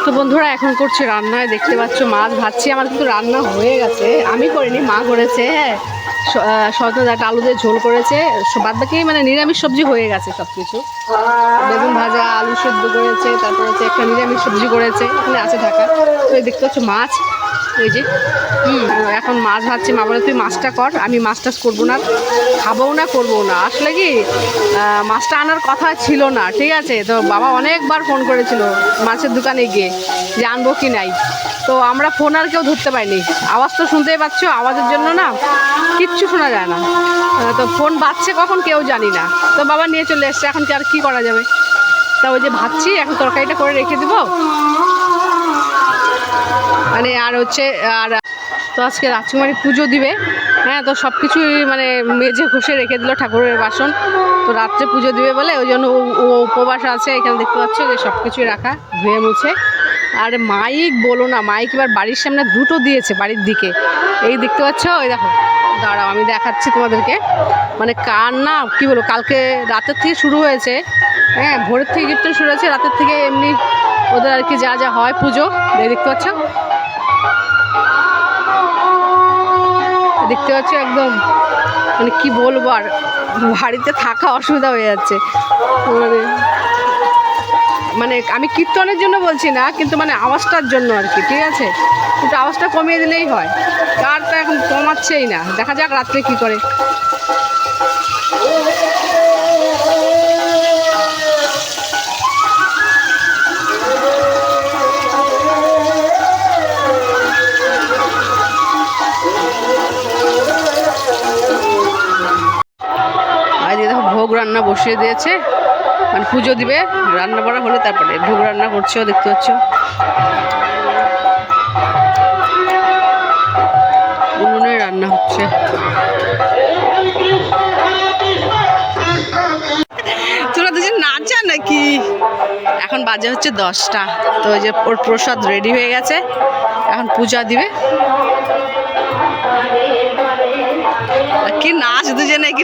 তো বন্ধুরা এখন করছি রান্নায়, দেখতে পাচ্ছ মাছ ভাজছি। আমার কিন্তু রান্না হয়ে গেছে, আমি করিনি, মা করেছে। হ্যাঁ, সজনে ডাঁটা আলু দিয়ে ঝোল করেছে, বাদ বাকি মানে নিরামিষ সবজি হয়ে গেছে সব কিছু। বেগুন ভাজা, আলু সেদ্ধ করেছে, তারপর হচ্ছে একটা নিরামিষ সবজি করেছে, এখানে আছে ঢাকা। তো এই দেখতে পাচ্ছ মাছ, এই যে এখন মাছ ভাজছি। মা বলে তুই মাছটা কর, আমি মাছ টাছ করবো না, খাবও না, করবো না। আসলে কি মাছটা আনার কথা ছিল না, ঠিক আছে। তো বাবা অনেকবার ফোন করেছিল মাছের দোকানে গিয়ে যে আনবো কি নাই, তো আমরা ফোন আর কেউ ধরতে পারিনি। আওয়াজ তো শুনতেই পাচ্ছ, আওয়াজের জন্য না কিচ্ছু শোনা যায় না। তো ফোন বাজছে কখন কেউ জানি না। তো বাবা নিয়ে চলে এসছে, এখন কি আর কী করা যাবে। তা ওই যে ভাবছি এখন তরকারিটা করে রেখে দেবো মানে। আর হচ্ছে আর তো আজকে রাজকুমারী পুজো দিবে। হ্যাঁ, তো সব কিছুই মানে মেজে ঘষে রেখে দিল ঠাকুরের বাসন। তো রাত্রে পুজো দিবে বলে ওই জন্য ও উপবাস আছে। এখানে দেখতে পাচ্ছ যে সব কিছুই রাখা ধুয়ে মুছে। আর মাইক বলো না, মাইক এবার বাড়ির সামনে দুটো দিয়েছে বাড়ির দিকে, এই দেখতে পাচ্ছ। ওই দেখো, দাঁড়াও আমি দেখাচ্ছি তোমাদেরকে। মানে কার না কী বলো, কালকে রাতের থেকে শুরু হয়েছে। হ্যাঁ, ভোরের থেকে কীর্তন শুরু হয়েছে, রাতের থেকে এমনি ওদের আর কি যা যা হয় পুজো, দেখতে পাচ্ছ, দেখতে পাচ্ছ একদম। মানে কি বলবো, আর বাড়িতে থাকা অসুবিধা হয়ে যাচ্ছে। মানে আমি কীর্তনের জন্য বলছি না, কিন্তু মানে আওয়াজটার জন্য আর কি, ঠিক আছে। কিন্তু আওয়াজটা কমিয়ে দিলেই হয়, কারটা এখন কমাচ্ছেই না। দেখা যাক রাত্রে কি করে। দেখো ভোগ রান্না বসিয়ে দিয়েছে, মানে পুজো দিবে, রান্না করা হলে তারপরে ভোগ রান্না করছেও, দেখতে পাচ্ছ। উনুনে রান্না হচ্ছে। তোরা দুজন নাচা নাকি? এখন বাজে হচ্ছে 10টা। তো ওই যে ওর প্রসাদ রেডি হয়ে গেছে, এখন পূজা দিবে। কি নাচ দুজনে, কি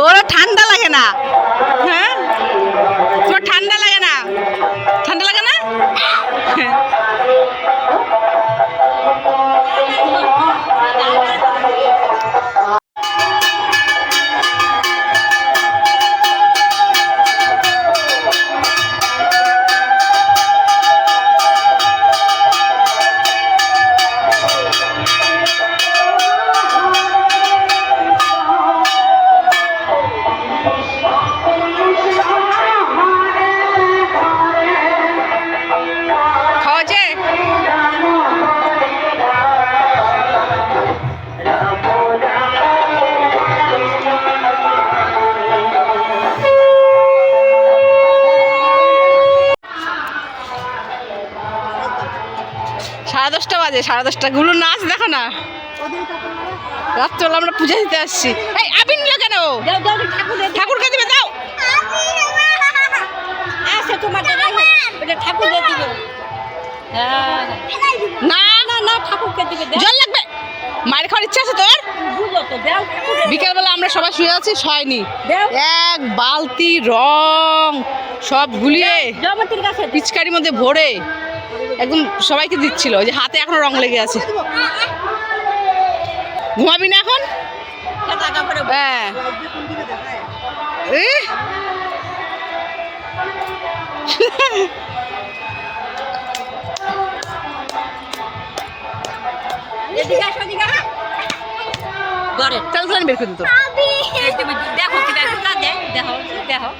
ওরা ঠান্ডা লাগে না? হ্যাঁ, তোমার ঠান্ডা লাগে না? ঠান্ডা লাগে না? সাড়ে 10টা বাজে, 10:30 গুলো নাচ দেখো না। রাত্রেবেলা আমরা পূজা দিতে আসছি। এই আবির নিল কেন? ঠাকুরকে দিবে, দাও। না না না, ঠাকুরকে দিবে। জল লাগবে, মায়ের খাওয়ার ইচ্ছা আছে তোর? বিকেলবেলা আমরা সবাই শুয়ে আছি, শয়নি। এক বালতি রং সব গুলিয়ে পিচকারির মধ্যে ভরে একদম সবাইকে দিচ্ছিল। ওই যে হাতে এখনো রং লেগে আছে। ঘুমাবি না এখন? হ্যাঁ, বের করে দিত। দেখো দেখো দেখো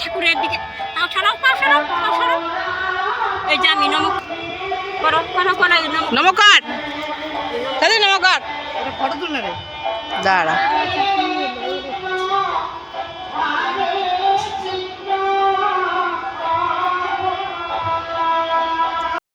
ঠাকুরের দিকে নমস্কার, দাদা নমস্কার। দাঁড়া।